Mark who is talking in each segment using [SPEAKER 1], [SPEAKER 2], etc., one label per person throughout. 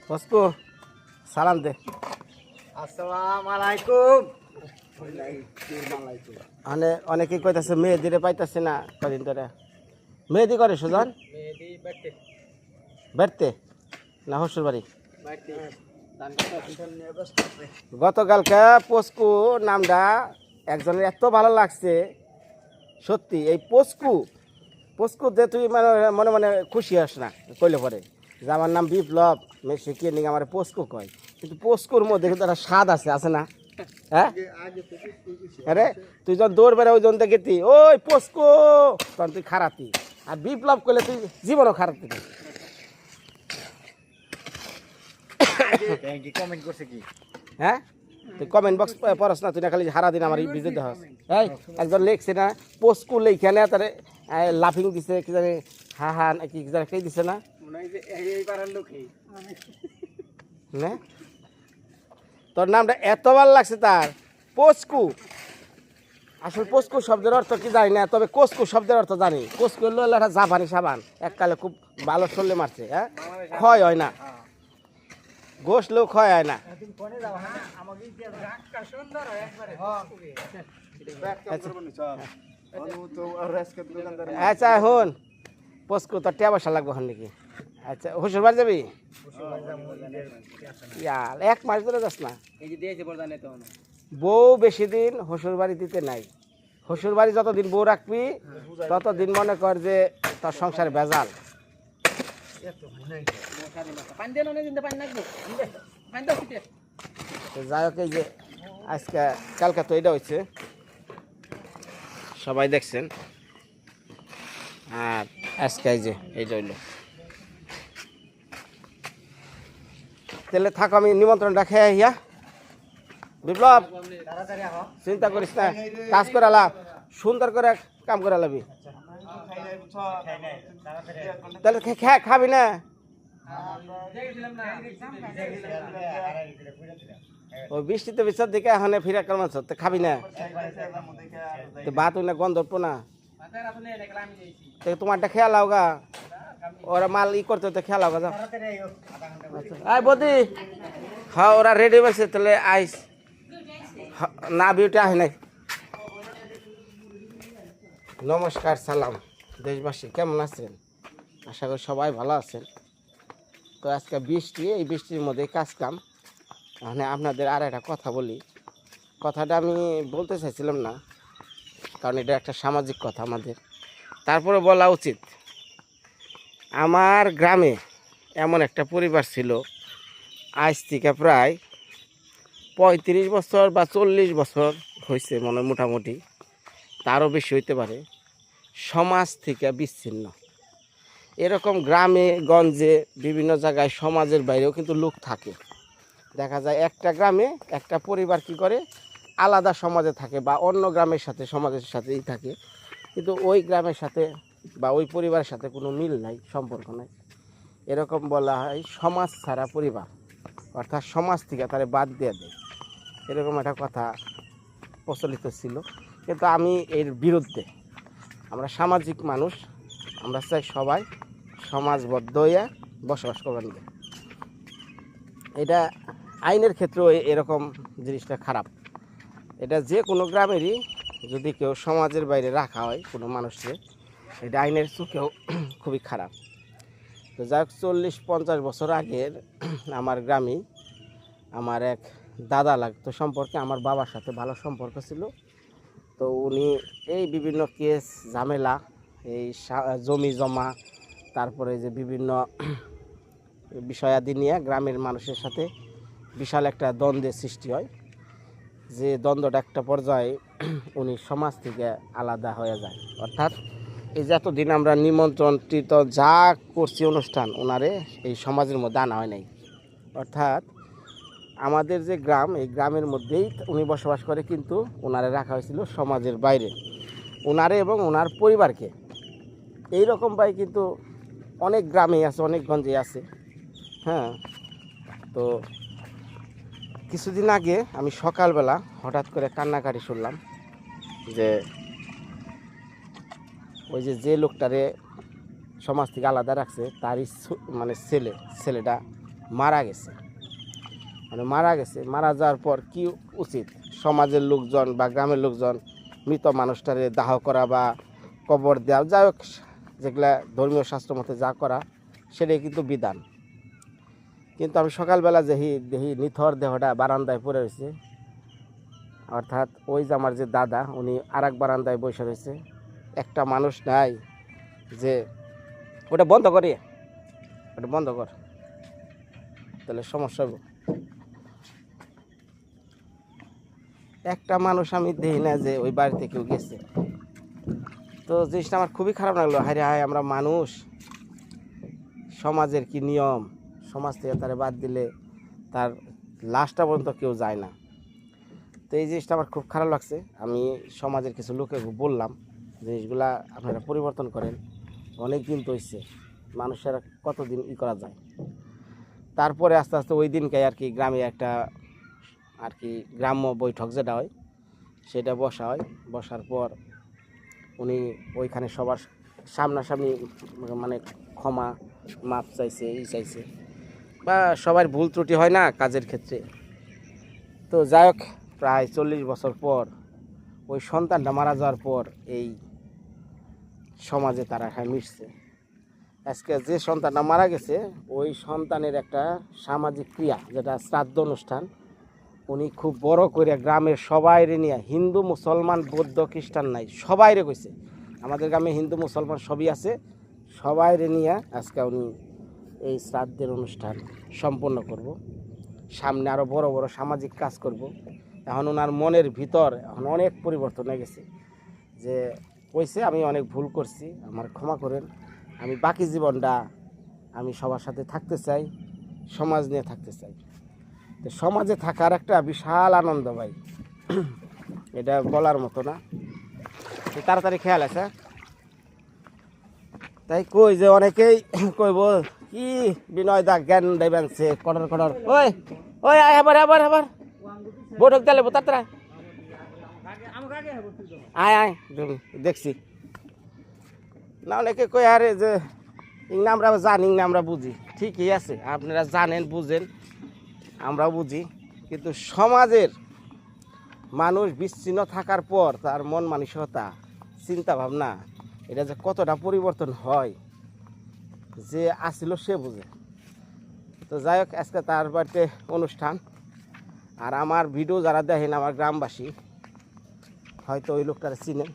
[SPEAKER 1] পসকু সালাম দে।
[SPEAKER 2] আসসালামু আলাইকুম।
[SPEAKER 1] মানে অনেকেই কইতাছে মেহেদিরে পাইতাছে না কদিন ধরে। মেহেদি করে সুজন
[SPEAKER 2] মেহেদি বাড়তে
[SPEAKER 1] বেড়তে না হসুর বাড়ি।
[SPEAKER 2] বাড়তে
[SPEAKER 1] গতকালকে পসকু নামটা একজনের এত ভালো লাগছে সত্যি। এই পসকু পসকু যে তুই মানে মনে মনে খুশি হস না কইলে পরে যে আমার নাম বিপ্লব মেসি কে নিয়ে আমার পসকু কয়, কিন্তু পস্কুর মধ্যে কিন্তু একটা স্বাদ আছে না? হ্যাঁ আরে তুই যখন দৌড় বেড়া ওই জন দেখেতি ওই পস্কু তখন তুই খারাপি, আর বিপ্লব করলে তুই জীবনও খারাপ থেকে।
[SPEAKER 2] কমেন্ট করছে কি?
[SPEAKER 1] হ্যাঁ তুই কমেন্ট বক্স পড়স না, তুই না খালি সারাদিন আমার এই বিজয় দেখাস। এই একজন লিখছে না পস্কু লেখা না তারে লাফিং দিছে কি জানি, হা হা কি জানি কে দিছে না না? তোর নামটা এত ভালো লাগছে তার পস্কু। আসলে পস্কু শব্দের অর্থ কি জানি না, তবে কোস্কু শব্দের অর্থ জানি। কোস্কু হলো একটা জাপানি সাবান, এককালে খুব ভালো চললে মারছে। হ্যাঁ ক্ষয় হয় না, গোসলেও ক্ষয় হয় না। আচ্ছা হন পস্কু তোর টিয়া বসা লাগবে হন নাকি? আচ্ছা শ্বশুর বাড়ি যাবি? ইয়ার এক মাস ধরে যাস না? বউ বেশি দিন শ্বশুর বাড়ি দিতে নাই। শ্বশুর বাড়ি যতদিন বউ রাখবি ততদিন মনে কর যে তোর সংসার ভেজাল। যাই হোক এই যে আজকে কালকে তো এটা হয়েছে সবাই দেখছেন, আর আজকে এই যে এইটা হইলো। তাহলে থাকো, আমি নিমন্ত্রণটা খেয়ে ইয়া বিপ্লব চিন্তা করিস না, কাজ করে আলাপ সুন্দর করে কাম করে আলাবি। তাহলে খাবি না? ওই বৃষ্টিতে বিচার দিকে এখন ফিরে কাল মাছ খাবি না? ভাত না গন্ধ উঠবো না? তোমারটা খেয়াল লাও গা, ওরা মাল ই করতে তো খেয়াল লাও গা। আয় বদি হ্যাঁ ওরা রেডি হয়েছে, তাহলে আইস না বিউটি আহে নাই। নমস্কার সালাম দেশবাসী, কেমন আছেন? আশা করি সবাই ভালো আছেন। তো আজকে বৃষ্টি, এই বৃষ্টির মধ্যে কাজ কাম। মানে আপনাদের আর একটা কথা বলি, কথাটা আমি বলতে চাইছিলাম না কারণ এটা একটা সামাজিক কথা আমাদের, তারপরে বলা উচিত। আমার গ্রামে এমন একটা পরিবার ছিল, আজ থেকে প্রায় 35 বছর বা 40 বছর হয়েছে মনে মোটামুটি, তারও বেশি হইতে পারে, সমাজ থেকে বিচ্ছিন্ন। এরকম গ্রামে গঞ্জে বিভিন্ন জায়গায় সমাজের বাইরেও কিন্তু লোক থাকে। দেখা যায় একটা গ্রামে একটা পরিবার কি করে আলাদা সমাজে থাকে বা অন্য গ্রামের সাথে সমাজের সাথেই থাকে, কিন্তু ওই গ্রামের সাথে বা ওই পরিবারের সাথে কোনো মিল নাই, সম্পর্ক নাই। এরকম বলা হয় সমাজ ছাড়া পরিবার, অর্থাৎ সমাজ থেকে তারা বাদ দিয়ে দেয়, এরকম একটা কথা প্রচলিত ছিল। কিন্তু আমি এর বিরুদ্ধে। আমরা সামাজিক মানুষ, আমরা চাই সবাই সমাজবদ্ধ হইয়া বসবাস করবেন। এটা আইনের ক্ষেত্রেও এরকম জিনিসটা খারাপ। এটা যে কোনো গ্রামেরই যদি কেউ সমাজের বাইরে রাখা হয় কোনো মানুষকে, এটা আইনের চোখেও খুবই খারাপ। তো যাই হোক 40-50 বছর আগের আমার গ্রামেই আমার এক দাদা লাগতো সম্পর্কে, আমার বাবার সাথে ভালো সম্পর্ক ছিল। তো উনি এই বিভিন্ন কেস ঝামেলা, এই জমি জমা, তারপরে যে বিভিন্ন বিষয়াদি নিয়ে গ্রামের মানুষের সাথে বিশাল একটা দ্বন্দ্বের সৃষ্টি হয়, যে দ্বন্দ্বটা একটা পর্যায়ে উনি সমাজ থেকে আলাদা হয়ে যায়। অর্থাৎ এই যে এতদিন আমরা নিমন্ত্রণকৃত যা করছি অনুষ্ঠান, ওনারে এই সমাজের মধ্যে আনা হয় নাই। অর্থাৎ আমাদের যে গ্রাম, এই গ্রামের মধ্যেই উনি বসবাস করে, কিন্তু ওনারে রাখা হয়েছিল সমাজের বাইরে, ওনারে এবং ওনার পরিবারকে। এই রকম ভাই কিন্তু অনেক গ্রামে আছে, অনেক গঞ্জে আছে। হ্যাঁ, তো কিছুদিন আগে আমি সকালবেলা হঠাৎ করে কান্নাকাটি শুনলাম যে ওই যে লোকটারে সমাজ থেকে আলাদা রাখছে তারই মানে ছেলেটা মারা গেছে। মানে মারা গেছে, মারা যাওয়ার পর কি উচিত, সমাজের লোকজন বা গ্রামের লোকজন মৃত মানুষটারে দাহ করা বা কবর দেওয়া, যাই হোক যেগুলা ধর্মীয় শাস্ত্র মতে যা করা সেটাই কিন্তু বিধান। কিন্তু আমি সকালবেলা দেখি নিথর দেহটা বারান্দায় পড়ে রয়েছে, অর্থাৎ ওই যে আমার যে দাদা উনি আর এক বারান্দায় বসে রয়েছে, একটা মানুষ নাই যে ওটা বন্ধ করি, ওটা বন্ধ কর, তাহলে সমস্যা হবে। একটা মানুষ আমি দেখি না যে ওই বাড়িতে কেউ গেছে। তো জিনিসটা আমার খুবই খারাপ লাগলো, হায় রে হায়, আমরা মানুষ, সমাজের কি নিয়ম, সমাজ থেকে তারা বাদ দিলে তার লাশটা পর্যন্ত কেউ যায় না। তো এই জিনিসটা আমার খুব খারাপ লাগছে। আমি সমাজের কিছু লোকে বললাম জিনিসগুলা আপনারা পরিবর্তন করেন, অনেক দিন তো হচ্ছে, মানুষের কতদিন করা যায়। তারপরে আস্তে আস্তে ওই দিনকে আর কি গ্রামে একটা আর কি গ্রাম্য বৈঠক যেটা হয় সেটা বসা হয়। বসার পর উনি ওইখানে সবার সামনাসামনি মানে ক্ষমা মাপ চাইছে, চাইছে, বা সবার ভুল ত্রুটি হয় না কাজের ক্ষেত্রে। তো যাই হোক, প্রায় 40 বছর পর ওই সন্তানটা মারা যাওয়ার পর এই সমাজে তারা মিশছে। আজকে যে সন্তানটা মারা গেছে ওই সন্তানের একটা সামাজিক ক্রিয়া যেটা শ্রাদ্ধ অনুষ্ঠান, উনি খুব বড় করে গ্রামের সবাইরে নিয়ে, হিন্দু মুসলমান বৌদ্ধ খ্রিস্টান নাই, সবাইরে কইছে, আমাদের গ্রামে হিন্দু মুসলমান সবই আছে, সবাইরে নিয়ে আজকে উনি এই শ্রাদ্ধের অনুষ্ঠান সম্পন্ন করব। সামনে আরও বড় বড় সামাজিক কাজ করব। এখন ওনার মনের ভিতর এখন অনেক পরিবর্তন হয়ে গেছে, যে কইছে আমি অনেক ভুল করছি, আমার ক্ষমা করেন, আমি বাকি জীবনটা আমি সবার সাথে থাকতে চাই, সমাজ নিয়ে থাকতে চাই। তো সমাজে থাকার একটা বিশাল আনন্দ ভাই, এটা বলার মতো না। তাড়াতাড়ি খেয়াল আছে, তাই কই যে অনেকেই কইব কি বিনয় দা জ্ঞান দেবেন সে কটর কটর, ওই ওই আবার আবার আবার বৈঠক দিলে তাড়াতাড়ি আয় আয়, দেখছি না, অনেকে কই আরে যে ইংনা আমরা জানি না, আমরা বুঝি, ঠিকই আছে, আপনারা জানেন বুঝেন, আমরাও বুঝি, কিন্তু সমাজের মানুষ বিচ্ছিন্ন থাকার পর তার মন মানসিকতা চিন্তা ভাবনা এটা যে কতটা পরিবর্তন হয় যে আসিল সে বুঝে। তো যাই হোক, আজকে তার বাড়িতে অনুষ্ঠান। আর আমার ভিডিও যারা দেখেন আমার গ্রামবাসী হয়তো ওই লোকটারা চিনেন,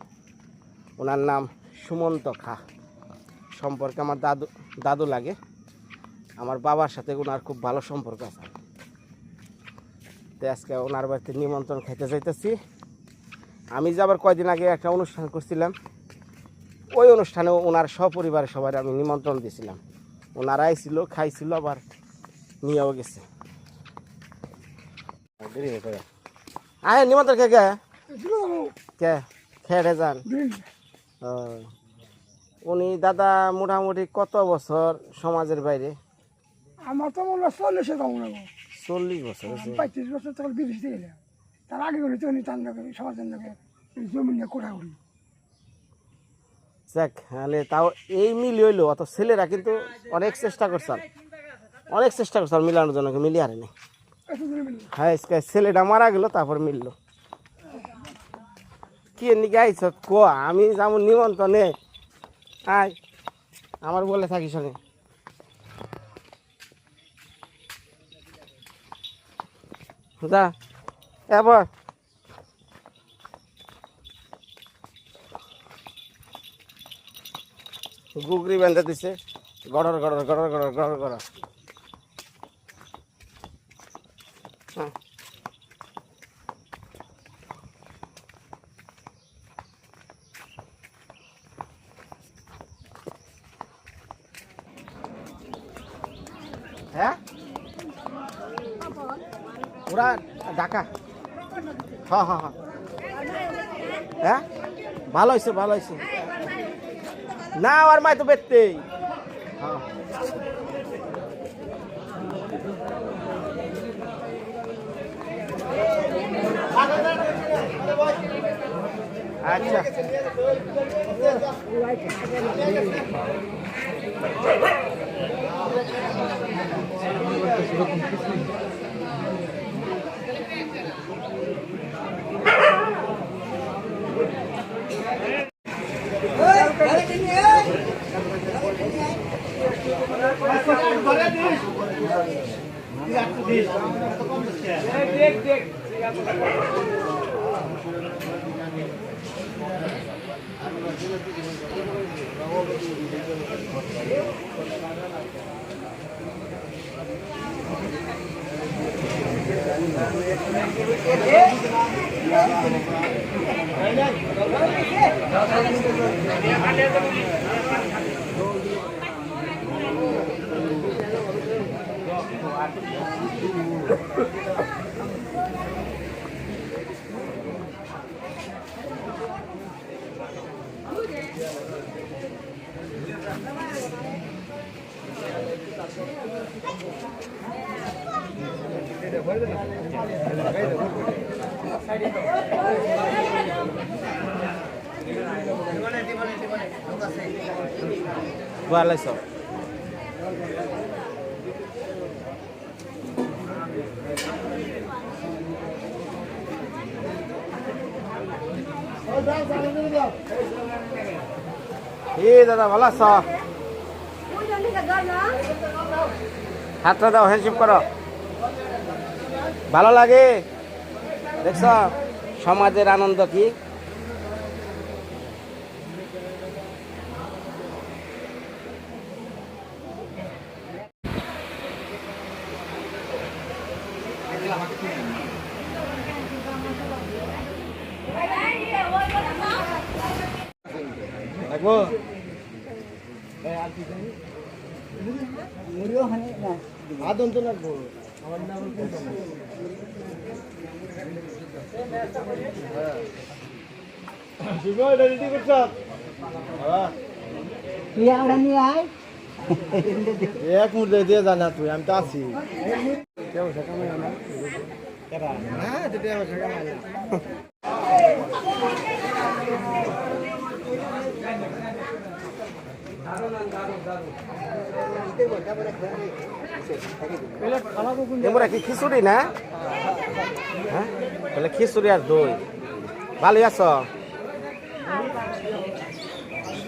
[SPEAKER 1] ওনার নাম সুমন্ত খা, সম্পর্কে আমার দাদু লাগে, আমার বাবার সাথে ওনার খুব ভালো সম্পর্ক আছে। তো আজকে ওনার বাড়িতে নিমন্ত্রণ খাইতে যাইতেছি। আমি যে আবার কয়দিন আগে একটা অনুষ্ঠান করছিলাম, ওই অনুষ্ঠানে ওনার সপরিবারে সবাই আমি নিমন্ত্রণ দিয়েছিলাম, ওনারা আইছিল, খাইছিল, আবার নিয়েও গেছে। আয় নিমন্ত্রণ কে কে কে খেয়ে যান। উনি দাদা মোটামুটি কত বছর সমাজের বাইরে?
[SPEAKER 3] আমার তো মনে হয় 40 মনে হয়,
[SPEAKER 1] 40 বছর।
[SPEAKER 3] 35 বছর তখন বিদেশ থেকে গেলাম। তার আগে করি তো তার লোকে সমাজের লোকে জমি নিয়ে কোঠা করি।
[SPEAKER 1] যাক, তাহলে তাও এই মিল হইলো, অত ছেলেরা কিন্তু অনেক চেষ্টা করছেন, অনেক চেষ্টা করছেন মিলানোর জন্য, মিলি হারেনি। হ্যাঁ, ছেলেটা মারা গেল তারপর মিললো। কি নিকে আইস ক, আমি যেমন নিমন্ত্রণে আয়, আমার বলে থাকি শোনে। যা এবার গুগরি বেঁধে দিছে, গড়র গড়র গড়র গড়র গড়র গড়র। হ্যাঁ, ওরা ঢাকা। হ্যাঁ হ্যাঁ হ্যাঁ হ্যাঁ, ভালো হয়েছে ভালো হয়েছে। না আর মাই তো বেচতেই। হ্যাঁ, আচ্ছা Buat so. দাদা ভালো আছো? হাতটা দাও, হ্যান্ডশেক করো। ভালো লাগে দেখছ সমাজের আনন্দ কি? লাগবো আদন তো লাগবো। এক মুহূর্তে দিয়ে জানা তুই, আমি তো আছি। এমরা কি খিচুড়ি না? হ্যাঁ বলে খিচুড়ি আর দই। ভালো আছো?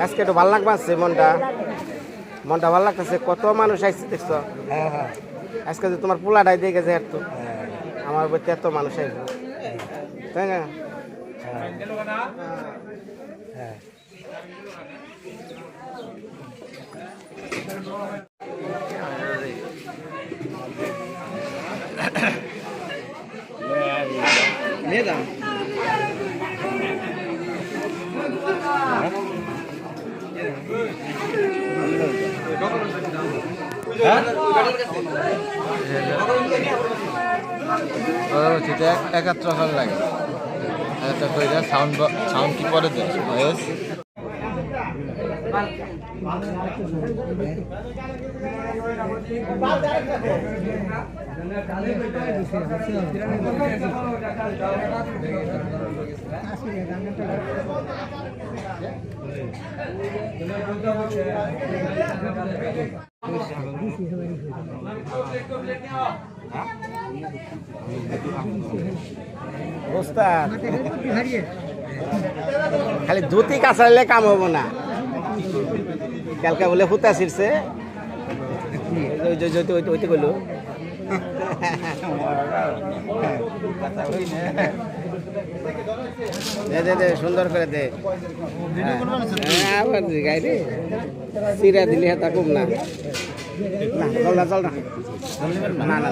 [SPEAKER 1] আজকে একটু ভালো লাগবে, মনটা মনটা ভালো লাগতেছে। কত মানুষ আসছে দেখছো? আজকে যে তোমার পোলাটাই দিয়ে গেছে এত, আমার বইতে এত মানুষ আসবে, তাই না? একাত্র ভালো লাগে। সাউন্ড কি পরে দেয়? খালি ধুতি কাঁচাইলে কাম হবো না। কালকে বলে হুতা ছিড়ছে, ওইতে গেল। দে দে সুন্দর করে দে। আবার গাইরে চিরা দিলে তা কম না। চল না চল না না না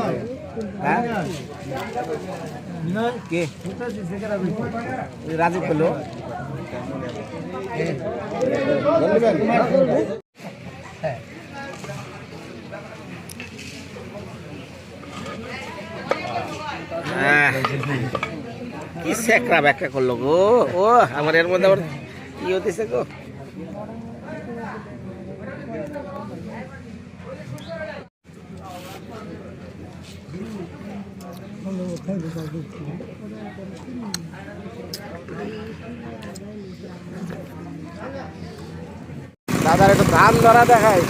[SPEAKER 1] হ্যাঁ কে রাজু পেলো কি সেকরা ব্যাখ্যা করলো গো। ও আমার এর মধ্যে আবার কি হতেছে গো। দাদার একটু ধান ধরা দেখায়।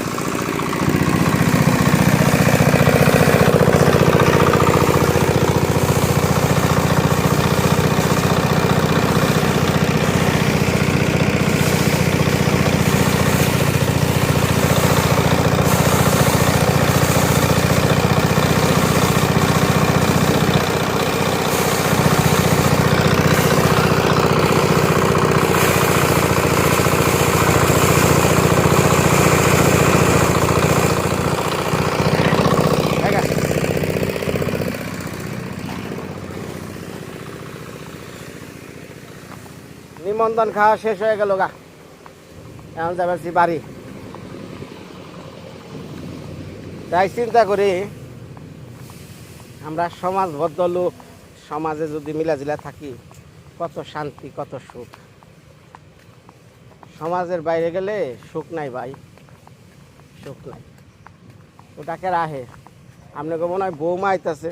[SPEAKER 1] নিমন্ত্রণ খাওয়া শেষ হয়ে গেল গা, এখন যাচ্ছি বাড়ি। তাই চিন্তা করি আমরা সমাজবদ্ধ লোক, সমাজে যদি মিলাজিলা থাকি কত শান্তি, কত সুখ। সমাজের বাইরে গেলে সুখ নাই ভাই, সুখ নাই। ওটাকে রাহে আপনাকে মনে হয় বৌমা আইতাছে।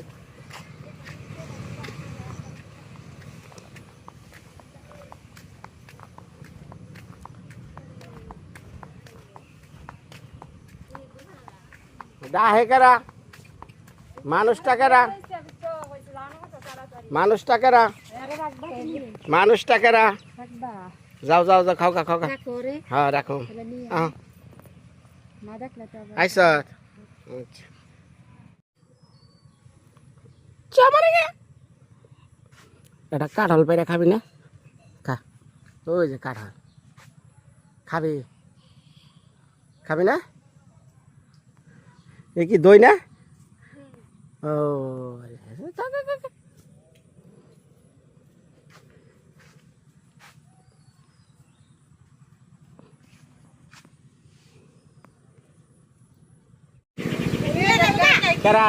[SPEAKER 1] ডাহে কারা, মানুষটা কারা, মানুষটা কারা, মানুষটা কারা। যাও যাও যাও, খাও খা, খাও খা। হ্যাঁ রাখো। আইস এটা কাঁঠাল পেরে খাবি না? খা, ওই যে কাঁঠাল খাবি, খাবি না? এ কি দই না? ও কেরা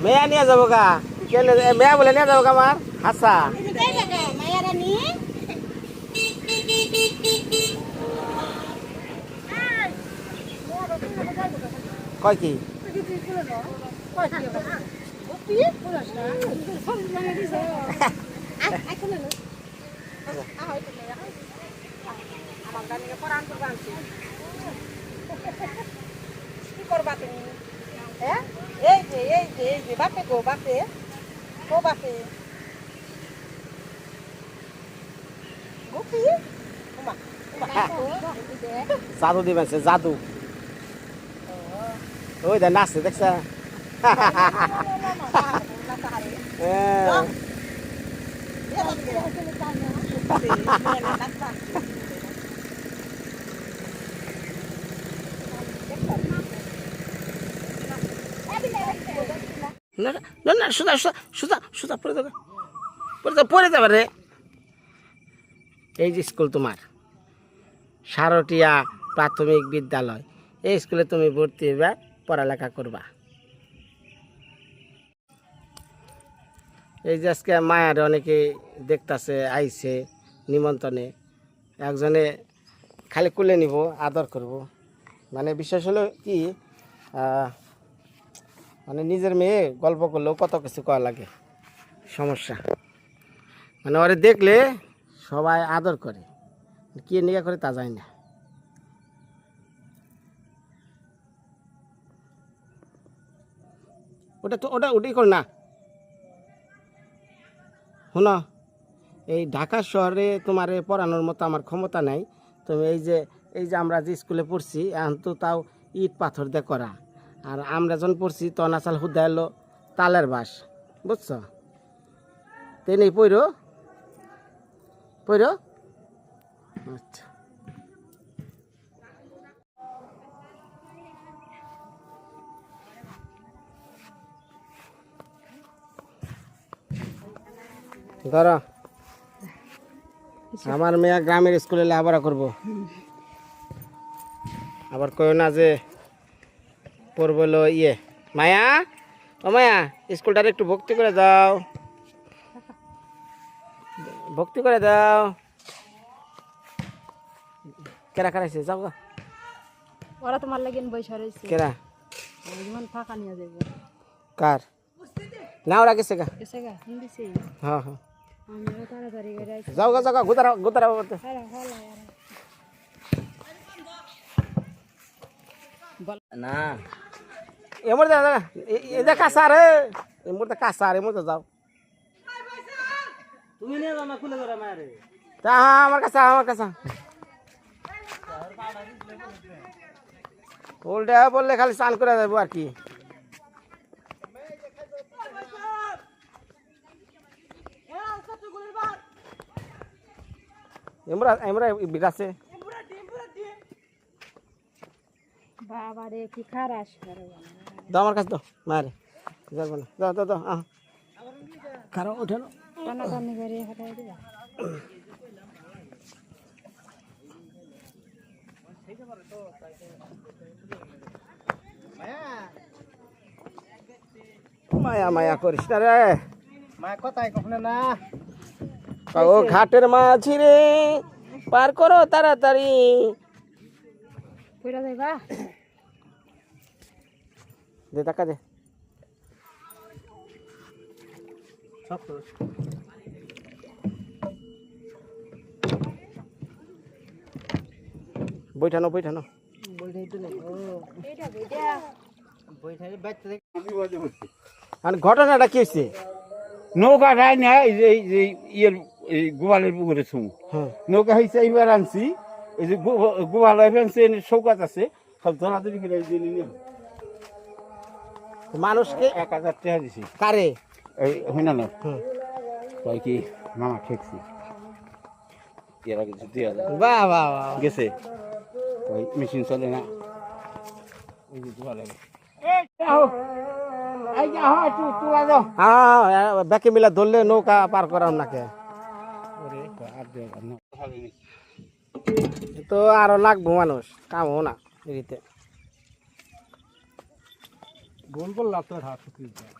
[SPEAKER 1] মেয়া নিয়ে যাবো গা, কেলে মেয়া বলে নিয়ে যাবো গা আমার হাসা। কয় কি
[SPEAKER 4] কি করবা তুমি? হ্যাঁ, এই যে এই যে এই যে বাপে গো বাপে, গো বাপে গুপি
[SPEAKER 1] জাদু দিবেন, জাদু। ওই দে নাচছে দেখছ। না না না, সোজা সোজা সোজা সোজা পড়ে যাবে, পড়ে যাবে রে। এই যে স্কুল তোমার সারটিয়া প্রাথমিক বিদ্যালয়, এই স্কুলে তুমি ভর্তি হইবা, পড়ালেখা করবা। এই যে আজকে মায়ের অনেকে দেখতাছে, আইছে নিমন্ত্রণে, একজনে খালি কুলে নিব, আদর করব। মানে বিশেষ হলো কি, মানে নিজের মেয়ে গল্প করলেও কত কিছু করা লাগে, সমস্যা। মানে ওরে দেখলে সবাই আদর করে, কি নিয়ে করে তা যায় না। ওটা তো ওটাই কর না। শোনো, এই ঢাকা শহরে তোমার পড়ানোর মতো আমার ক্ষমতা নাই। তুমি এই যে আমরা যে স্কুলে পড়ছি, এখন তো তাও ইট পাথর দিয়ে করা, আর আমরা যখন পড়ছি তখন আসাল হুদা এলো তালের বাস, বুঝছ? তেনে পইরো পইরো। আচ্ছা, ধরো আমার মেয়ে গ্রামের স্কুলে লেখাপড়া করবো, আবার কই না যে পড়বো ইয়ে। মায়া, ও মায়া, স্কুলটার একটু ভক্তি করে দাও, ভক্তি করে দাও। কেরা কারাইছে, যাও গা।
[SPEAKER 5] ওরা তোমার লাগেন বৈশা রয়েছে,
[SPEAKER 1] কেরা
[SPEAKER 5] ফাঁকা নিয়ে যাবে।
[SPEAKER 1] কার না, ওরা গেছে গা।
[SPEAKER 5] এসে গা হিন্দিছে
[SPEAKER 1] হ্যাঁ হ্যাঁ,
[SPEAKER 5] আমরা তাড়াতাড়ি করে আইছি।
[SPEAKER 1] যাও গা, যাও গা, গোদারা গোদারা বলতে।
[SPEAKER 2] না
[SPEAKER 1] এমর দেখা এটা কাঁচা রে, এমর কাঁচা, এমর যাও।
[SPEAKER 2] তুমি নিয়ে যাও না, খুলে ধরে মায়ের।
[SPEAKER 1] তা হ্যাঁ, আমার কাছে, আমার কাছে উল্টা বললে খালি স্নান করে যাবো আর কি। এমরা এমরা বিকাশে
[SPEAKER 5] বাবা রে কি খারাস করে
[SPEAKER 1] দাও, আমার কাছে দাও, মারে যাবো না, দাও দাও দাও। কারো ওঠে না,
[SPEAKER 5] টানাটানি করে হটাই দিবা।
[SPEAKER 1] মায়া মায়া করিস না রে।
[SPEAKER 2] মা কথাই কখনো না
[SPEAKER 1] ও ঘাটের মাঝি রে, পার করো তাড়াতাড়ি।
[SPEAKER 5] কইরা যাইবা
[SPEAKER 1] দে টাকা দে। বইঠানো বইঠানো।
[SPEAKER 2] বইটাই তো নেই ও
[SPEAKER 5] এইটা বইটা
[SPEAKER 2] বইটাই বাইতে দেখ
[SPEAKER 1] আর ঘটনাটা কি হয়েছে?
[SPEAKER 6] নৌকা রায় না এই যে ইয়ের এই গোয়ালের পুকুরে ছুঁ
[SPEAKER 1] হ্যাঁ
[SPEAKER 6] নৌকা হয়েছে এইবার আনছি এই যে গোয়াল আনছে শৌকাত আছে সব ধরাধরি করে এই যে নিয়ে
[SPEAKER 1] মানুষকে
[SPEAKER 6] 1000 টাকা দিছি
[SPEAKER 1] কারে?
[SPEAKER 6] এই হইনা না
[SPEAKER 1] হুম।
[SPEAKER 6] কয় কি মামা ঠেকছি এর আগে যদি
[SPEAKER 1] বাহ বাহ বাহ।
[SPEAKER 6] গেছে ওই মেশিন চলে না ওই যে গোয়াল এই যা হয় তুলা দাও
[SPEAKER 1] হ্যাঁ ব্যাকে মিলা ধরলে নৌকা পার করাম নাকে।
[SPEAKER 6] ওরে আর দেব না
[SPEAKER 1] তো আরো লাগবো মানুষ, কামও না এদিকে।
[SPEAKER 6] গোল করলা তোর হাত শুকিয়ে যায়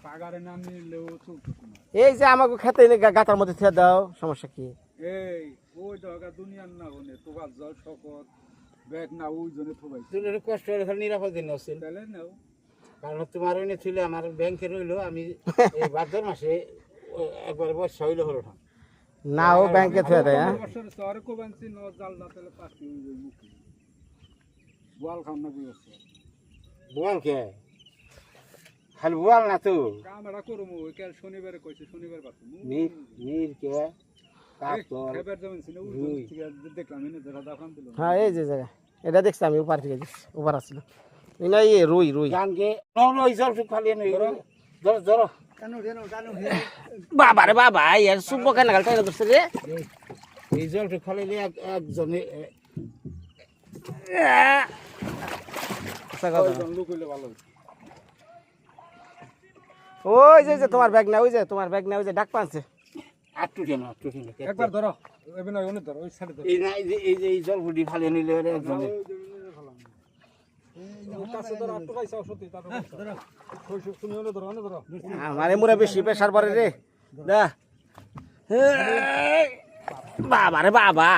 [SPEAKER 6] পাগারে নাম নিলেও চলতেছে না
[SPEAKER 1] এই যে আমাকে খেতে এনে গাতার মধ্যে ছেড়ে দাও, সমস্যা কি?
[SPEAKER 6] এই ওই জায়গা দুনিয়ার না হনে তোকার জল সকত ব্যাগ না ওই জন্য থবাই তুই কষ্ট হলে খালি নিরাপদ দিন আসছেন তাহলে নাও কারণ তোমার ওই ছিল আমার ব্যাংকে রইলো আমি এই ভাদ্র মাসে একবার বর্ষা হইলো হলো না
[SPEAKER 1] না ও ব্যাংকে ছেড়ে দেয়। হ্যাঁ
[SPEAKER 6] বছর শহরে কোবানছি ন জাল না তাহলে পাঁচটি ওই ওই মুখে বোয়াল খান না বুঝছে বোয়াল কে খালি বোয়াল না তো কামড়া করবো ওই কাল শনিবারে কইছে শনিবার পাচ্ছি নীর কে খেবার জমিন ছিল দেখলাম এনে ধরা দাফান দিল
[SPEAKER 1] হ্যাঁ এই যে জায়গা এটা দেখছি আমি উপর থেকে দেখছি, উপর আসছিল না ইয়ে রুই রুই।
[SPEAKER 6] গানকে নই জল খালি নই ধরো ধরো
[SPEAKER 2] কানু দেন কানু
[SPEAKER 1] বাবা রে বাবা, ইয়ার সুব্ব কেন গাল টাইনা ধরছে রে।
[SPEAKER 6] এই জলটা খালি একজনে
[SPEAKER 1] আচ্ছা কথা।
[SPEAKER 6] লোক হইলে ভালো
[SPEAKER 1] ওই যে তোমার ব্যাগ না, ওই যে তোমার ব্যাগ না, ওই যে ডাক পাচ্ছে।
[SPEAKER 6] আটটু কেন
[SPEAKER 2] একবার ধরো এবে না ওনে ধরো ওই সাইডে ধরো
[SPEAKER 6] এই না এই জলগুলি ফালি নিলে একজনে
[SPEAKER 2] কাছে ধরো আটটো পাইছো সত্যি তারপর ধরো শুনি ওনে ধরো
[SPEAKER 1] আমারে মুরে বেশি প্রেসার পড়ে রে। দা বাবা রে বাবা,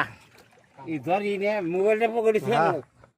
[SPEAKER 6] এই ধরি নে মোবাইলটা পকড়িছে